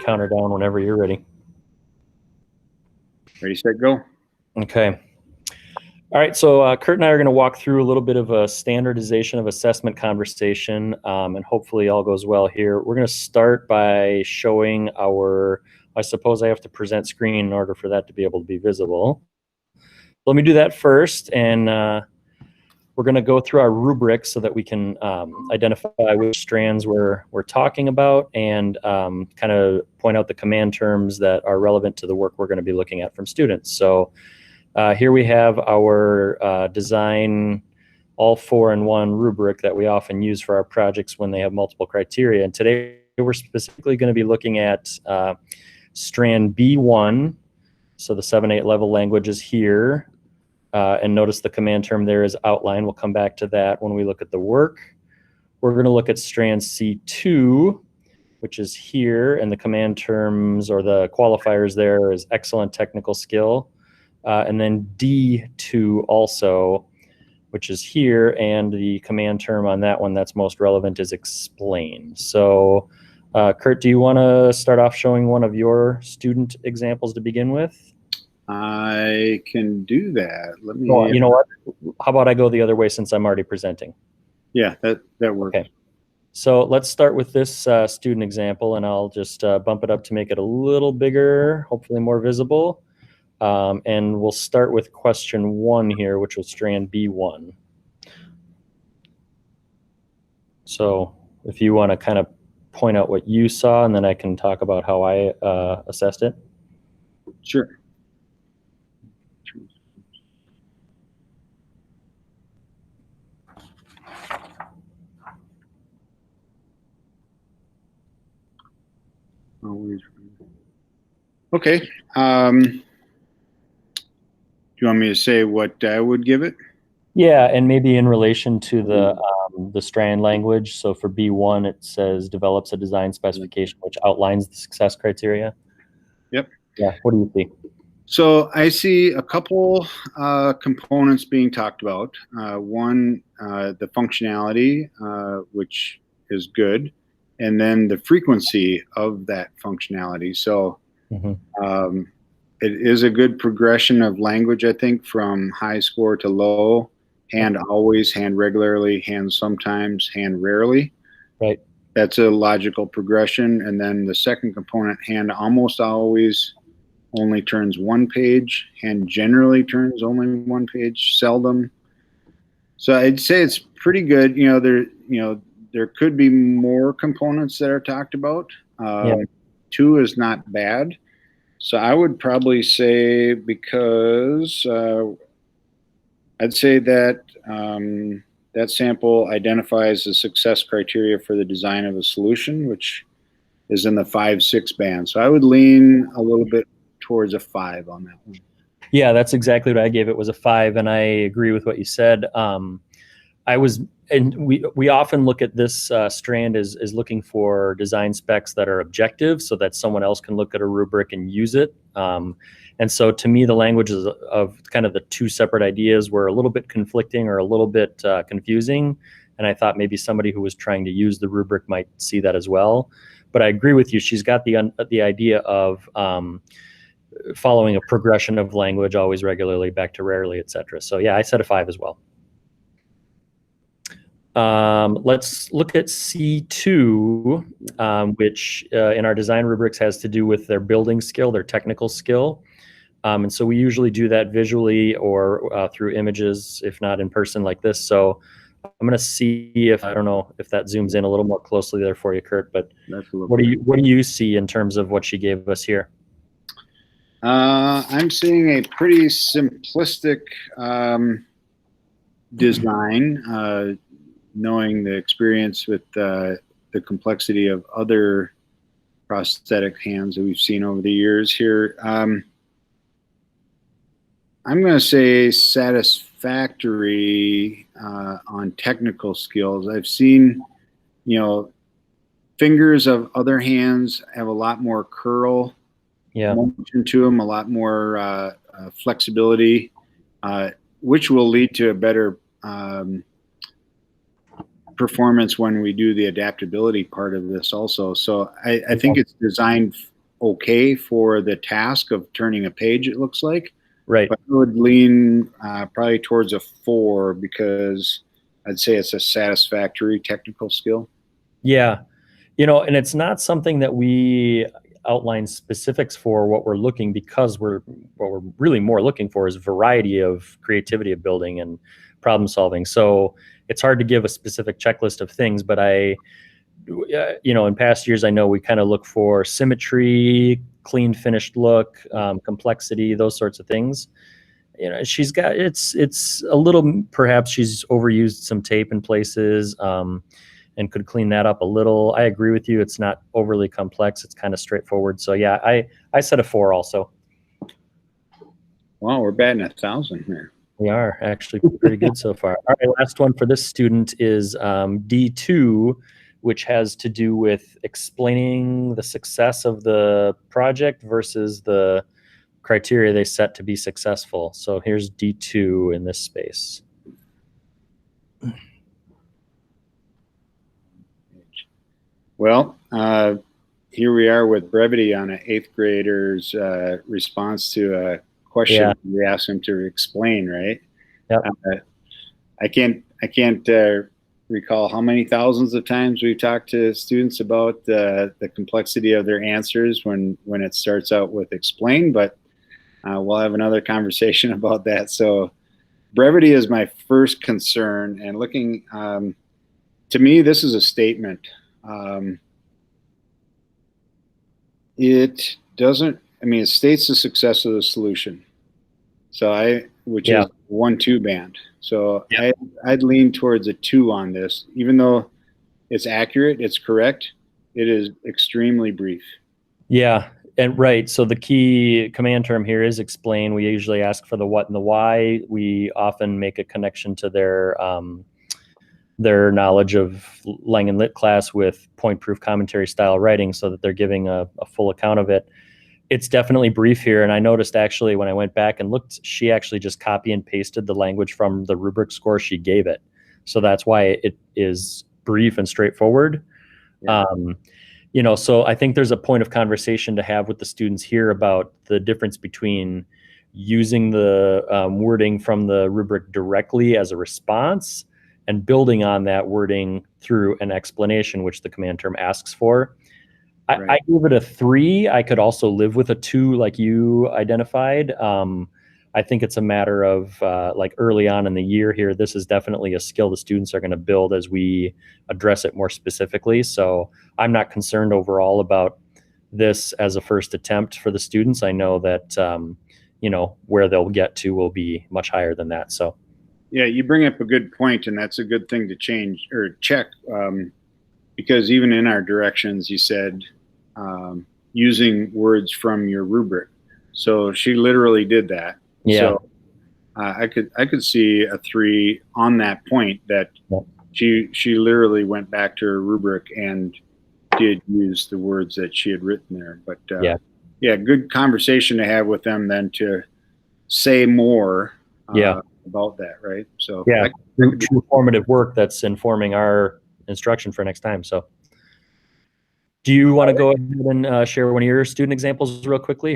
counter down whenever you're ready. Ready, set, go. Okay. All right, so Kurt and I are going to walk through a little bit of a standardization of assessment conversation, and hopefully all goes well here. We're going to start by showing I suppose I have to present screen in order for that to be able to be visible. Let me do that first, and we're going to go through our rubric so that we can identify which strands we're talking about and kind of point out the command terms that are relevant to the work we're going to be looking at from students. So here we have our design all 4-in-1 rubric that we often use for our projects when they have multiple criteria. And today we're specifically going to be looking at strand B1. So the 7-8 level language is here. And notice the command term there is outline. We'll come back to that when we look at the work. We're going to look at strand C2, which is here. And the command terms or the qualifiers there is excellent technical skill. And then D2 also, which is here, and the command term on that one that's most relevant is explain. So Kurt, do you want to start off showing one of your student examples to begin with? I can do that. Let me. Well, you know what? How about I go the other way since I'm already presenting? Yeah, that works. Okay. So let's start with this student example, and I'll just bump it up to make it a little bigger, hopefully more visible. And we'll start with question 1 here, which was strand B1. So if you want to kind of point out what you saw, and then I can talk about how I assessed it. Sure. Okay. Do you want me to say what I would give it? Yeah, and maybe in relation to the strand language. So for B1, it says develops a design specification which outlines the success criteria. Yep. Yeah. What do you see? So I see a couple components being talked about. One, the functionality, which is good, and then the frequency of that functionality. So it is a good progression of language, I think, from high score to low. Hand always, hand regularly, hand sometimes, hand rarely. Right. That's a logical progression. And then the second component, hand almost always only turns one page, hand generally turns only one page, seldom. So I'd say it's pretty good. There could be more components that are talked about. 2 is not bad. So I would probably say, because I'd say that that sample identifies the success criteria for the design of a solution, which is in the 5-6 band. So I would lean a little bit towards a 5 on that one. Yeah, that's exactly what I gave it, was a 5, and I agree with what you said. We often look at this strand as looking for design specs that are objective, so that someone else can look at a rubric and use it. And so to me, the languages of kind of the 2 separate ideas were a little bit conflicting or a little bit confusing. And I thought maybe somebody who was trying to use the rubric might see that as well. But I agree with you. She's got the idea of following a progression of language, always, regularly, back to rarely, etc. So yeah, I said a 5 as well. Let's look at C2, which in our design rubrics has to do with their building skill, their technical skill. And so we usually do that visually or through images, if not in person like this. So I'm going to see if, I don't know if that zooms in a little more closely there for you, Kurt, but what do you see in terms of what she gave us here? I'm seeing a pretty simplistic design, knowing the experience with the complexity of other prosthetic hands that we've seen over the years here. I'm going to say satisfactory on technical skills. I've seen, fingers of other hands have a lot more curl motion to them, a lot more flexibility, which will lead to a better performance when we do the adaptability part of this also. So I think it's designed okay for the task of turning a page, it looks like. Right. But I would lean probably towards a 4 because I'd say it's a satisfactory technical skill. Yeah. And it's not something that we outline specifics for what we're looking, because what we're really more looking for is variety of creativity of building and problem solving. So it's hard to give a specific checklist of things, but in past years, I know we kind of look for symmetry, clean finished look, complexity, those sorts of things. She's got, it's a little, perhaps she's overused some tape in places, and could clean that up a little. I agree with you. It's not overly complex. It's kind of straightforward. So yeah, I said a 4 also. Wow, we're batting 1,000 here. We are actually pretty good so far. All right, last one for this student is D2, which has to do with explaining the success of the project versus the criteria they set to be successful. So here's D2 in this space. Well, here we are with brevity on an 8th grader's response to a question we asked him to explain, right? Yep. I can't recall how many thousands of times we've talked to students about the complexity of their answers when it starts out with explain, but we'll have another conversation about that. So brevity is my first concern, and looking, to me, this is a statement. It doesn't, it states the success of the solution. So which is 1-2 band. So I'd lean towards a 2 on this, even though it's accurate, it's correct. It is extremely brief. Yeah. And right. So the key command term here is explain. We usually ask for the what and the why. We often make a connection to their knowledge of Lang and Lit class with point proof commentary style writing, so that they're giving a full account of it. It's definitely brief here. And I noticed actually when I went back and looked, she actually just copy and pasted the language from the rubric score she gave it. So that's why it is brief and straightforward. Yeah. So I think there's a point of conversation to have with the students here about the difference between using the wording from the rubric directly as a response and building on that wording through an explanation, which the command term asks for. Right. I give it a 3. I could also live with a 2, like you identified. I think it's a matter of like early on in the year here, this is definitely a skill the students are going to build as we address it more specifically. So I'm not concerned overall about this as a first attempt for the students. I know that, where they'll get to will be much higher than that. So. Yeah, you bring up a good point, and that's a good thing to change or check, because even in our directions, you said using words from your rubric. So she literally did that. Yeah. So I could see a 3 on that point, that she literally went back to her rubric and did use the words that she had written there. But good conversation to have with them then to say more. About that, right? So true formative work that's informing our instruction for next time. So do you want to go ahead and share one of your student examples real quickly?